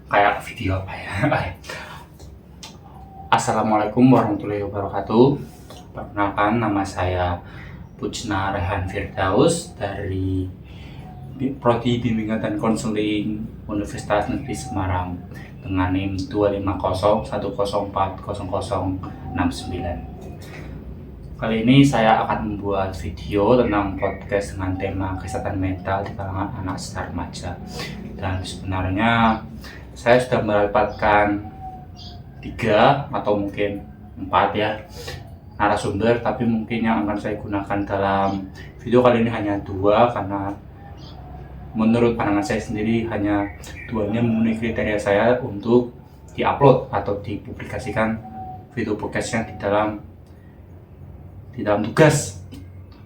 kayak video apa ya. Assalamualaikum warahmatullahi wabarakatuh. Perkenalkan, nama saya Pucna Rehan Firdaus dari Prodi Bimbingan dan Konseling Universitas Negeri Semarang dengan NIM 25010404069. Kali ini saya akan membuat video tentang podcast dengan tema kesehatan mental di kalangan anak serta remaja. Dan sebenarnya saya sudah mendapatkan 3 atau mungkin 4 ya narasumber, tapi mungkin yang akan saya gunakan dalam video kali ini hanya 2 karena menurut pandangan saya sendiri hanya 2 ini memenuhi kriteria saya untuk diupload atau dipublikasikan video podcastnya di dalam tugas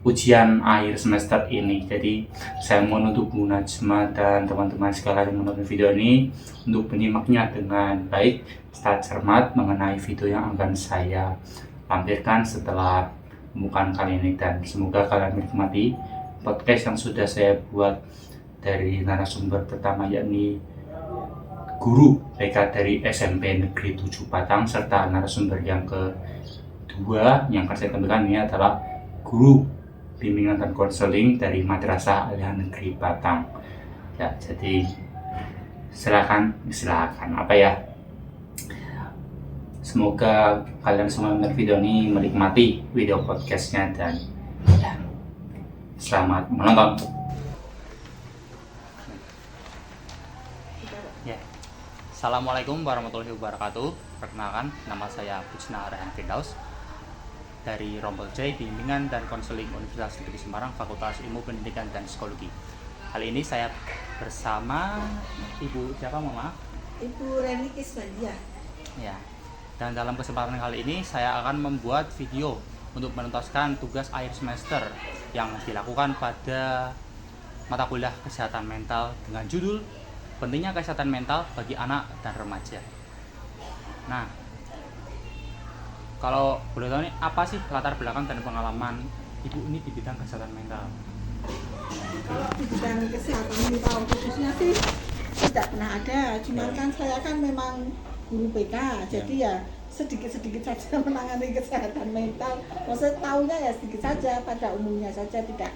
ujian akhir semester ini. Jadi saya menuntut Bu Najma dan teman-teman sekalian yang menonton video ini untuk menyimaknya dengan baik serta cermat mengenai video yang akan saya lampirkan setelah pembukaan kali ini, dan semoga kalian menikmati podcast yang sudah saya buat dari narasumber pertama, yakni guru BK dari SMP Negeri 7 Batang, serta narasumber yang kedua yang akan saya tampilkan ini adalah guru bimbingan dan konseling dari Madrasah Aliyah Negeri Batang. Ya, jadi silakan apa ya. Semoga kalian semua menonton video ini menikmati video podcastnya, dan ya, selamat menonton. Ya. Assalamualaikum warahmatullahi wabarakatuh. Perkenalkan, nama saya Pucna Rehan Firdaus dari Rombol J, Bimbingan dan Konseling Universitas Negeri Semarang, Fakultas Ilmu Pendidikan dan Psikologi. Kali ini saya bersama Ibu siapa, Mama? Ibu Reni Kiswandia. Ya. Dan dalam kesempatan kali ini saya akan membuat video untuk menuntaskan tugas akhir semester yang dilakukan pada mata kuliah kesehatan mental dengan judul Pentingnya Kesehatan Mental bagi Anak dan Remaja. Nah, kalau boleh tahu nih, apa sih latar belakang dan pengalaman Ibu ini di bidang kesehatan mental? Kalau di bidang kesehatan mental khususnya sih tidak pernah ada. Cuman kan saya kan memang guru BK, jadi ya sedikit-sedikit saja menangani kesehatan mental. Maksudnya tahunya ya sedikit saja, pada umumnya saja, tidak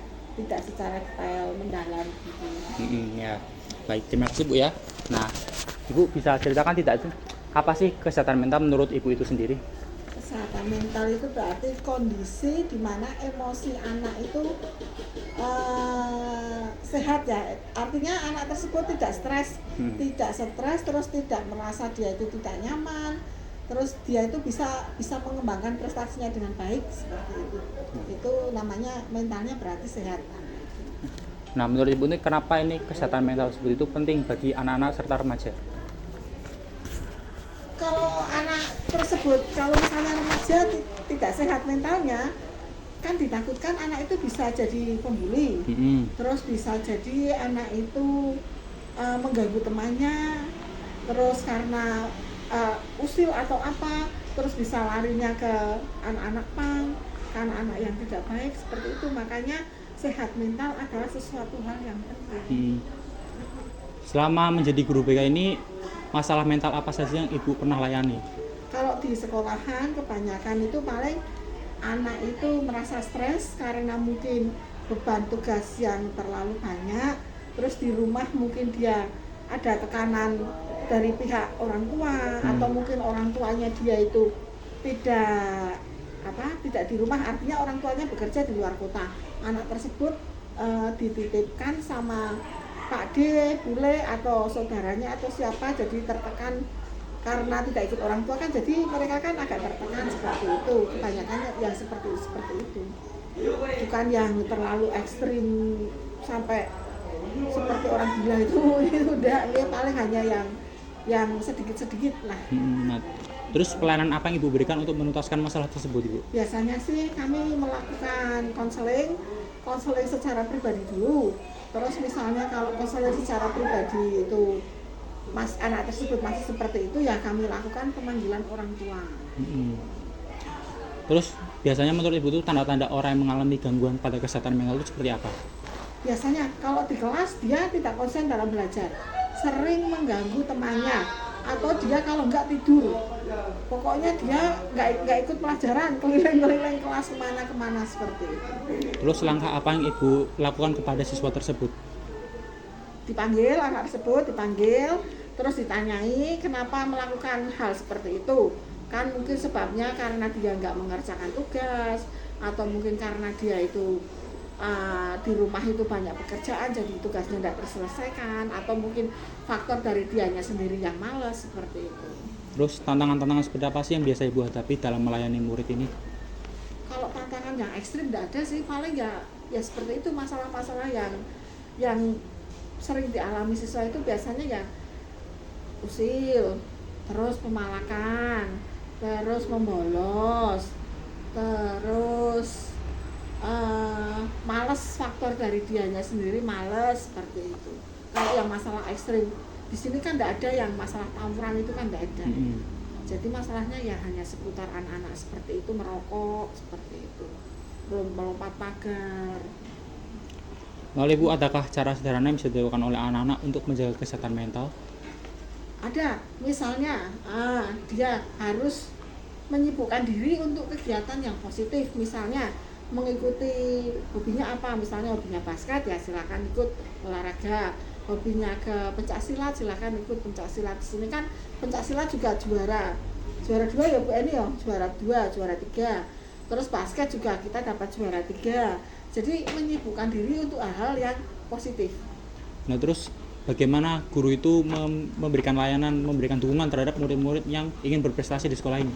secara detail mendalam gitu. Ya, baik, terima kasih Bu ya. Nah, Ibu bisa ceritakan tidak sih apa sih kesehatan mental menurut Ibu itu sendiri? Kesehatan mental itu berarti kondisi di mana emosi anak itu sehat ya. Artinya anak tersebut tidak stres, terus tidak merasa dia itu tidak nyaman, terus dia itu bisa mengembangkan prestasinya dengan baik seperti itu. Itu namanya mentalnya berarti sehat. Nah, menurut Ibu ini kenapa ini kesehatan mental seperti itu penting bagi anak-anak serta remaja? Kalau anak tersebut, kalau misalnya remaja tidak sehat mentalnya, kan ditakutkan anak itu bisa jadi pembuli, terus bisa jadi anak itu mengganggu temannya, terus karena usil atau apa, terus bisa larinya ke anak-anak pang, ke anak-anak yang tidak baik seperti itu. Makanya sehat mental adalah sesuatu hal yang penting. Selama menjadi guru BK ini, masalah mental apa saja yang Ibu pernah layani? Kalau di sekolahan kebanyakan itu paling anak itu merasa stres karena mungkin beban tugas yang terlalu banyak, terus di rumah mungkin dia ada tekanan dari pihak orang tua, atau mungkin orang tuanya dia itu tidak di rumah, artinya orang tuanya bekerja di luar kota. Anak tersebut dititipkan sama Pak D, bule atau saudaranya atau siapa, jadi tertekan karena tidak ikut orang tua kan, jadi mereka kan agak tertekan seperti itu. Kebanyakan yang seperti itu, bukan yang terlalu ekstrim sampai seperti orang gila itu udah, ya paling hanya yang sedikit lah. Nah, terus pelayanan apa yang Ibu berikan untuk menuntaskan masalah tersebut, Ibu? Biasanya sih kami melakukan konseling secara pribadi dulu. Terus misalnya kalau konseling secara pribadi itu anak tersebut masih seperti itu, ya kami lakukan pemanggilan orang tua. Terus biasanya menurut Ibu itu tanda-tanda orang yang mengalami gangguan pada kesehatan mental itu seperti apa? Biasanya kalau di kelas dia tidak konsen dalam belajar, sering mengganggu temannya, atau dia kalau nggak tidur, pokoknya dia nggak ikut pelajaran, keliling-keliling kelas kemana-kemana seperti itu. Terus langkah apa yang Ibu lakukan kepada siswa tersebut? Dipanggil, anak tersebut dipanggil, terus ditanyai kenapa melakukan hal seperti itu. Kan mungkin sebabnya karena dia nggak mengerjakan tugas, atau mungkin karena dia itu di rumah itu banyak pekerjaan jadi tugasnya tidak terselesaikan, atau mungkin faktor dari dianya sendiri yang malas seperti itu. Terus tantangan-tantangan seperti apa sih yang biasa Ibu hadapi dalam melayani murid ini? Kalau tantangan yang ekstrim tidak ada sih, paling ya seperti itu, masalah-masalah yang sering dialami siswa itu biasanya ya usil, terus pemalakan, terus membolos, terus males, faktor dari dianya sendiri males seperti itu. Kalau yang masalah ekstrim di sini kan tidak ada, yang masalah tawuran itu kan tidak ada. Jadi masalahnya ya hanya seputar anak-anak seperti itu, merokok seperti itu, melompat pagar. Lalu Ibu, adakah cara sederhana yang bisa dilakukan oleh anak-anak untuk menjaga kesehatan mental? Ada, misalnya dia harus menyibukkan diri untuk kegiatan yang positif, misalnya mengikuti hobinya apa, misalnya hobinya basket ya silakan ikut olahraga, hobinya ke pencaksilat silakan ikut pencaksilat. Di sini kan pencaksilat juga juara 2 ya Bu Eni ya, juara 2, juara 3. Terus basket juga kita dapat juara 3. Jadi menyibukkan diri untuk hal-hal yang positif. Nah, terus bagaimana guru itu memberikan layanan, memberikan dukungan terhadap murid-murid yang ingin berprestasi di sekolah ini?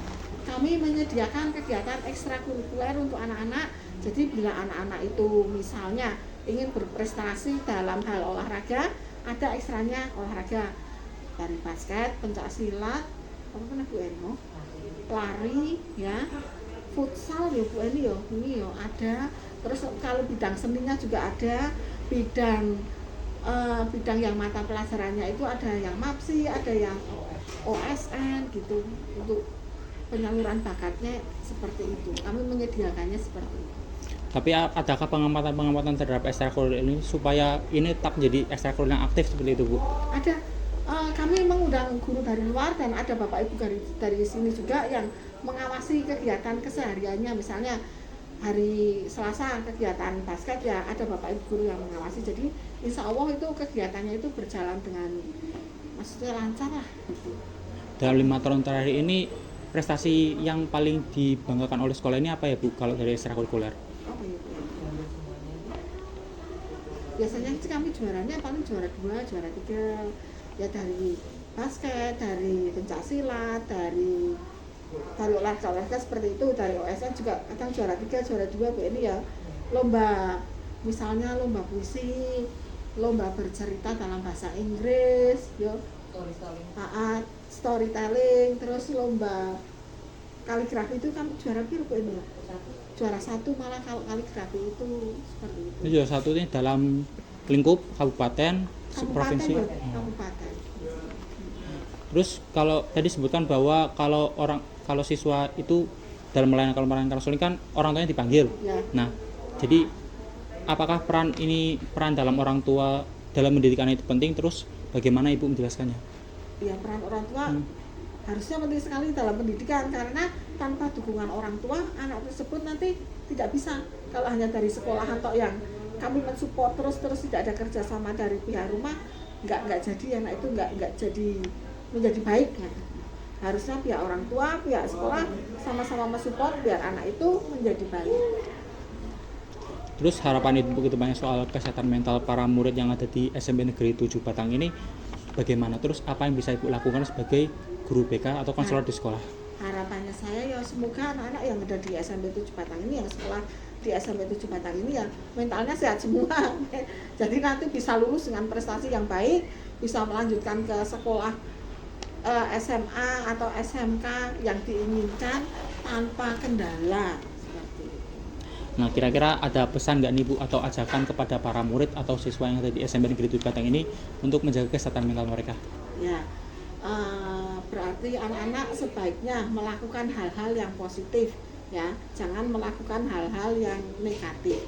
Kami menyediakan kegiatan ekstrakurikuler untuk anak-anak. Jadi bila anak-anak itu misalnya ingin berprestasi dalam hal olahraga, ada ekstranya olahraga dari basket, pencaksilat, apa namanya Bu Eno, lari ya, futsal ya Bu Eni ya, ini ya ada. Terus kalau bidang seninya juga ada, bidang yang mata pelajarannya itu ada yang MAPSI, ada yang OSN gitu, untuk penyaluran bakatnya seperti itu. Kami menyediakannya seperti itu. Tapi adakah pengamatan terhadap ekstrakurikuler ini supaya ini tetap menjadi ekstrakurikuler yang aktif seperti itu, Bu? Ada. Kami mengundang guru dari luar dan ada Bapak Ibu dari sini juga yang mengawasi kegiatan kesehariannya. Misalnya hari Selasa kegiatan basket ya ada Bapak Ibu guru yang mengawasi. Jadi insya Allah itu kegiatannya itu berjalan dengan maksudnya lancar lah. Dalam 5 tahun terakhir ini prestasi yang paling dibanggakan oleh sekolah ini apa ya Bu kalau dari ekstrakurikuler? Apa ya Bu? Biasanya sih kami juaranya paling juara 2, juara 3 ya, dari basket, dari pencaksilat, dari olahraga seperti itu, dari OSN juga kadang juara 3, juara 2 Bu ini ya. Lomba, misalnya lomba puisi, lomba bercerita dalam bahasa Inggris yo, storytelling, terus lomba kaligrafi itu kan juara biru Bu ini ya, juara 1 malah kalau kaligrafi itu seperti itu. Ini juara 1 ini dalam lingkup kabupaten provinsi. Ya, kabupaten. Terus kalau tadi sebutkan bahwa kalau siswa itu dalam melayani konseling kan orang tuanya dipanggil. Ya. Nah, jadi apakah peran dalam orang tua dalam pendidikan itu penting? Terus bagaimana Ibu menjelaskannya? Ya, peran orang tua harusnya penting sekali dalam pendidikan, karena tanpa dukungan orang tua anak tersebut nanti tidak bisa. Kalau hanya dari sekolahan tok yang kami mensupport terus tidak ada kerjasama dari pihak rumah, nggak jadi anak itu nggak jadi menjadi baik. Harusnya pihak orang tua, pihak sekolah sama-sama mensupport biar anak itu menjadi baik. Terus harapan Ibu begitu banyak soal kesehatan mental para murid yang ada di SMP Negeri 7 Batang ini bagaimana? Terus apa yang bisa Ibu lakukan sebagai guru BK atau konselor di sekolah? Harapannya saya ya semoga anak-anak yang ada di SMP 7 Batang ini, yang sekolah di SMP 7 Batang ini ya mentalnya sehat semua. Jadi nanti bisa lulus dengan prestasi yang baik, bisa melanjutkan ke sekolah SMA atau SMK yang diinginkan tanpa kendala seperti itu. Nah, kira-kira ada pesan nggak nih Bu atau ajakan kepada para murid atau siswa yang ada di SMP Negeri 7 Batang ini untuk menjaga kesehatan mental mereka? Ya, berarti anak-anak sebaiknya melakukan hal-hal yang positif ya, jangan melakukan hal-hal yang negatif.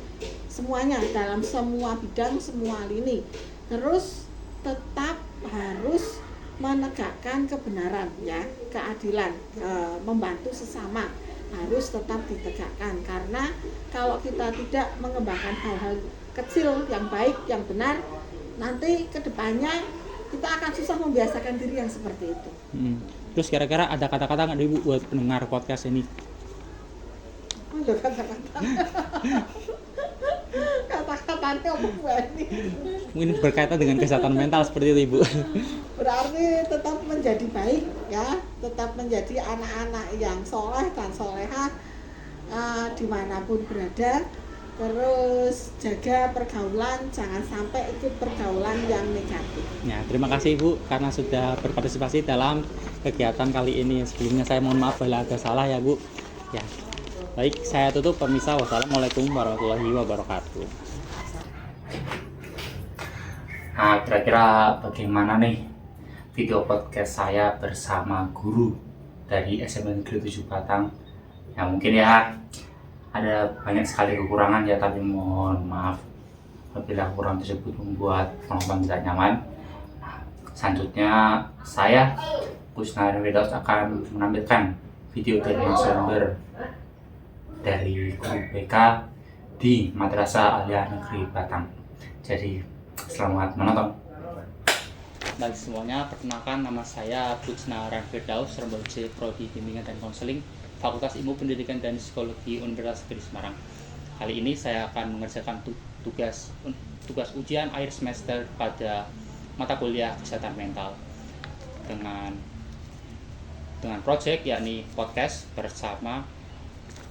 Semuanya dalam semua bidang, semua lini. Terus tetap harus menegakkan kebenaran ya, keadilan, membantu sesama harus tetap ditegakkan, karena kalau kita tidak mengembangkan hal-hal kecil yang baik, yang benar, nanti kedepannya kita akan susah membiasakan diri yang seperti itu. Terus kira-kira ada kata-kata nggak Ibu buat pendengar podcast ini? Ada kata-kata. Kata-katanya apa Bu ini? Mungkin berkaitan dengan kesehatan mental seperti itu Ibu. Berarti tetap menjadi baik ya, tetap menjadi anak-anak yang soleh dan solehah dimanapun berada. Terus jaga pergaulan, jangan sampai ikut pergaulan yang negatif. Ya, terima kasih Ibu karena sudah berpartisipasi dalam kegiatan kali ini. Sebelumnya saya mohon maaf bila ada salah ya Bu. Ya, baik, saya tutup pemirsa. Wassalamualaikum warahmatullahi wabarakatuh. Nah, kira-kira bagaimana nih video podcast saya bersama guru dari SMP Negeri 7 Batang? Ya mungkin ya ada banyak sekali kekurangan ya, tapi mohon maaf apabila kekurangan tersebut membuat penonton tidak nyaman. Nah, selanjutnya saya Kusnair Firdaus akan menampilkan video dari narasumber dari guru BK di Madrasah Aliyah Negeri Batang. Jadi selamat menonton. Bagi semuanya, perkenalkan nama saya Kusnair Firdaus, Rembol C, Prodi Bimbingan dan Konseling, Fakultas Ilmu Pendidikan dan Psikologi Universitas Negeri Semarang. Kali ini saya akan mengerjakan tugas ujian akhir semester pada mata kuliah kesehatan mental dengan proyek yakni podcast bersama.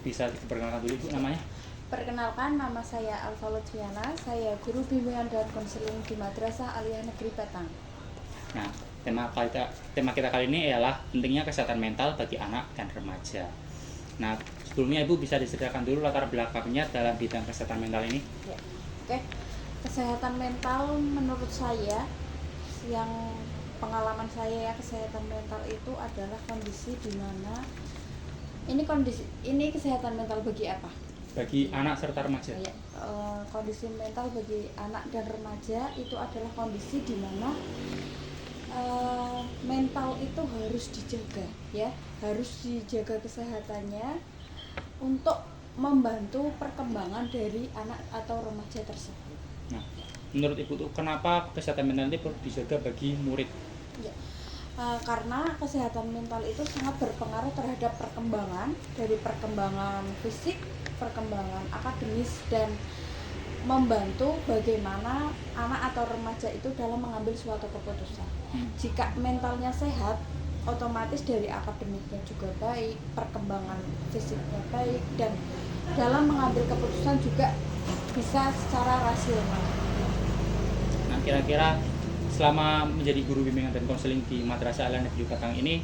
Bisa diperkenalkan dulu Ibu namanya? Perkenalkan, nama saya Alfa Lutfiana, saya guru bimbingan dan konseling di Madrasah Aliyah Negeri Batang. Nah, tema kita kali ini ialah pentingnya kesehatan mental bagi anak dan remaja. Nah, sebelumnya Ibu bisa diceritakan dulu latar belakangnya dalam bidang kesehatan mental ini? Ya. Oke, kesehatan mental menurut saya, yang pengalaman saya ya, kesehatan mental itu adalah kondisi di mana ini kesehatan mental bagi apa? Bagi anak serta remaja. Ya, kondisi mental bagi anak dan remaja itu adalah kondisi di mana mental itu harus dijaga ya, harus dijaga kesehatannya untuk membantu perkembangan dari anak atau remaja tersebut. Nah, menurut Ibu tuh kenapa kesehatan mental ini perlu dijaga bagi murid? Ya, karena kesehatan mental itu sangat berpengaruh terhadap perkembangan fisik, perkembangan akademis, dan membantu bagaimana anak atau remaja itu dalam mengambil suatu keputusan. Jika mentalnya sehat, otomatis dari akademiknya juga baik, perkembangan fisiknya baik, dan dalam mengambil keputusan juga bisa secara rasional. Nah, kira-kira selama menjadi guru bimbingan dan konseling di Madrasah Aliyah Negeri Batang ini,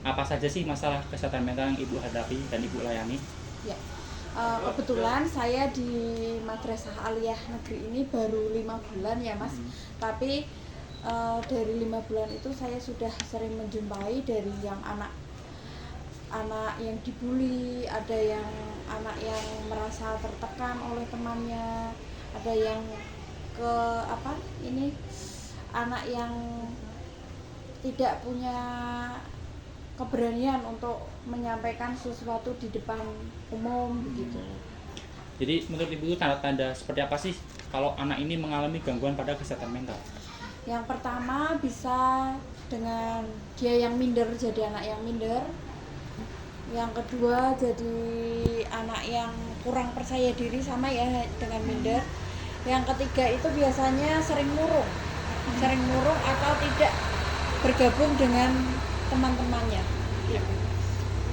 apa saja sih masalah kesehatan mental yang Ibu hadapi dan Ibu layani? Ya. Kebetulan saya di Madrasah Aliyah Negeri ini baru 5 bulan ya Mas. Tapi dari 5 bulan itu saya sudah sering menjumpai dari yang anak yang dibully, ada yang anak yang merasa tertekan oleh temannya, ada yang anak yang tidak punya keberanian untuk menyampaikan sesuatu di depan umum begitu. Jadi menurut Ibu tanda-tanda seperti apa sih kalau anak ini mengalami gangguan pada kesehatan mental? Yang pertama bisa dengan dia yang minder, jadi anak yang minder. Yang kedua jadi anak yang kurang percaya diri, sama ya dengan minder. Yang ketiga itu biasanya sering murung atau tidak bergabung dengan teman-temannya. Ya.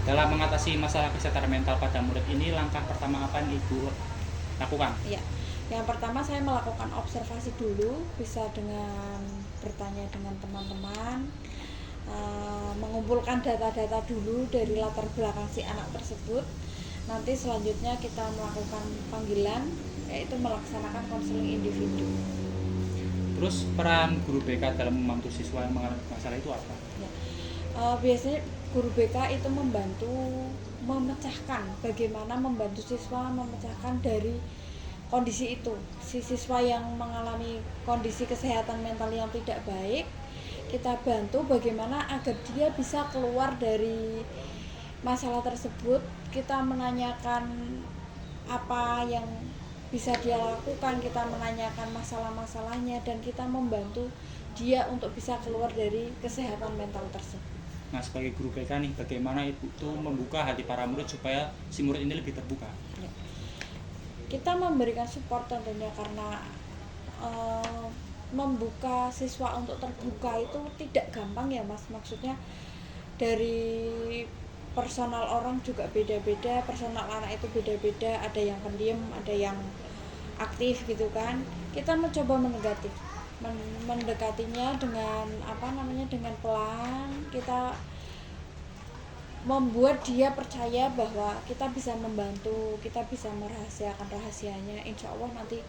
Dalam mengatasi masalah kesehatan mental pada murid ini, langkah pertama apa yang Ibu lakukan? Ya, yang pertama saya melakukan observasi dulu, bisa dengan bertanya dengan teman-teman, mengumpulkan data-data dulu dari latar belakang si anak tersebut. Nanti selanjutnya kita melakukan panggilan, yaitu melaksanakan konseling individu. Terus peran guru BK dalam membantu siswa yang mengalami masalah itu apa? Ya. Biasanya guru BK itu bagaimana membantu siswa memecahkan dari kondisi itu. Si siswa yang mengalami kondisi kesehatan mental yang tidak baik kita bantu bagaimana agar dia bisa keluar dari masalah tersebut. Kita menanyakan apa yang bisa dia lakukan, kita menanyakan masalah-masalahnya, dan kita membantu dia untuk bisa keluar dari kesehatan mental tersebut. Nah, sebagai guru BK nih, bagaimana Ibu tuh membuka hati para murid supaya si murid ini lebih terbuka? Kita memberikan support tentunya, karena membuka siswa untuk terbuka itu tidak gampang ya Mas. Maksudnya dari personal orang juga beda-beda, personal anak itu beda-beda, ada yang pendiam, ada yang aktif gitu kan. Kita mencoba mendekatinya dengan dengan pelan. Kita membuat dia percaya bahwa kita bisa membantu, kita bisa merahasiakan rahasianya. Insya Allah nanti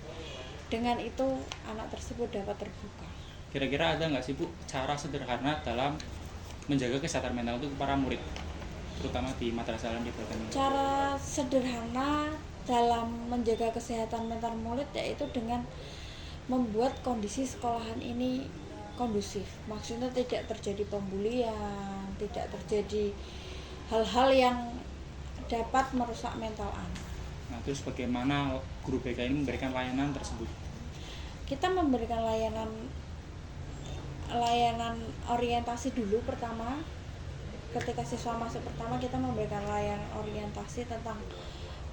dengan itu anak tersebut dapat terbuka. Kira-kira ada nggak sih Bu cara sederhana dalam menjaga kesehatan mental untuk para murid, terutama di Madrasah Al Ibrahim? Cara sederhana dalam menjaga kesehatan mental murid yaitu dengan membuat kondisi sekolahan ini kondusif. Maksudnya tidak terjadi pembulian, tidak terjadi hal-hal yang dapat merusak mental anak. Nah, terus bagaimana guru BK ini memberikan layanan tersebut? Kita memberikan layanan orientasi dulu pertama. Ketika siswa masuk pertama, kita memberikan layanan orientasi tentang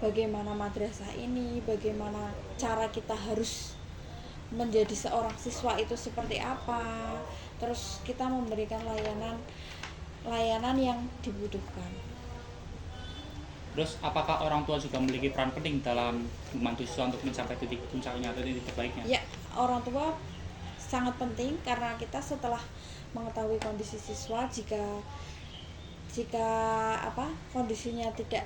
bagaimana madrasah ini, bagaimana cara kita harus menjadi seorang siswa itu seperti apa. Terus kita memberikan layanan yang dibutuhkan. Terus apakah orang tua juga memiliki peran penting dalam membantu siswa untuk mencapai titik puncaknya atau titik terbaiknya? Ya, orang tua sangat penting, karena kita setelah mengetahui kondisi siswa, jika kondisinya tidak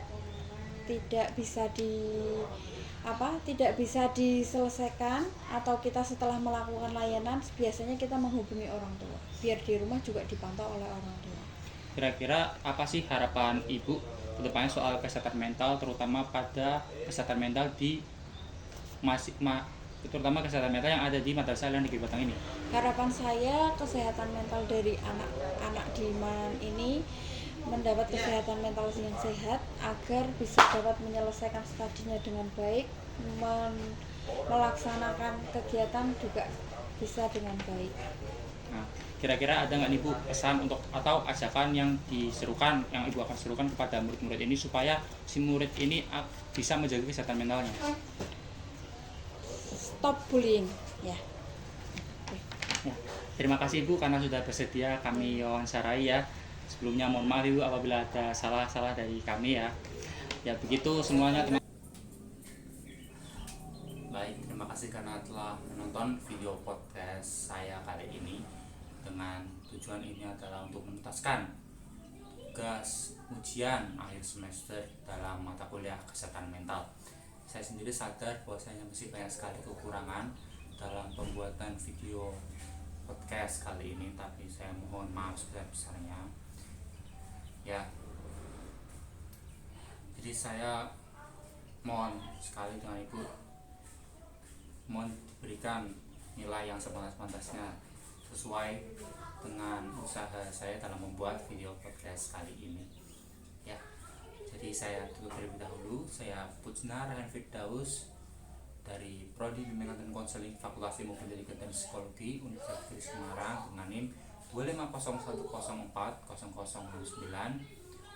bisa diselesaikan, atau kita setelah melakukan layanan, biasanya kita menghubungi orang tua biar di rumah juga dipantau oleh orang tua. Kira-kira apa sih harapan Ibu kedepannya soal kesehatan mental, terutama pada kesehatan mental terutama kesehatan mental yang ada di Madrasah Al Negeri Batang ini? Harapan saya kesehatan mental dari anak-anak di Man ini mendapat kesehatan mental yang sehat, agar bisa dapat menyelesaikan studinya dengan baik, melaksanakan kegiatan juga bisa dengan baik. Nah, kira-kira ada nggak nih Bu pesan untuk atau ajakan yang Ibu akan serukan kepada murid-murid ini supaya si murid ini bisa menjaga kesehatan mentalnya? Stop bullying, ya. Ya, terima kasih Ibu karena sudah bersedia kami wawancarai ya. Sebelumnya mohon maaf Ibu apabila ada salah-salah dari kami ya. Ya begitu semuanya teman. Baik, terima kasih karena telah menonton video podcast saya kali ini. Dengan tujuan ini adalah untuk menuntaskan tugas ujian akhir semester dalam mata kuliah kesehatan mental. Saya sendiri sadar bahwasanya masih banyak sekali kekurangan dalam pembuatan video podcast kali ini, tapi saya mohon maaf sebesar-besarnya ya. Jadi saya mohon sekali dengan Ibu, mohon diberikan nilai yang sepantas-pantasnya sesuai dengan usaha saya dalam membuat video podcast kali ini ya. Jadi saya tutup terlebih dahulu. Saya Pujna Rahan Firdaus dari Prodi Bimbingan dan Konseling Fakultas Ilmu Pendidikan dan Psikologi Universitas Negeri Semarang dengan NIM 250140069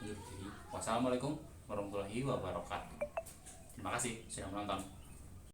undur diri. Wassalamualaikum warahmatullahi wabarakatuh. Terima kasih sudah menonton.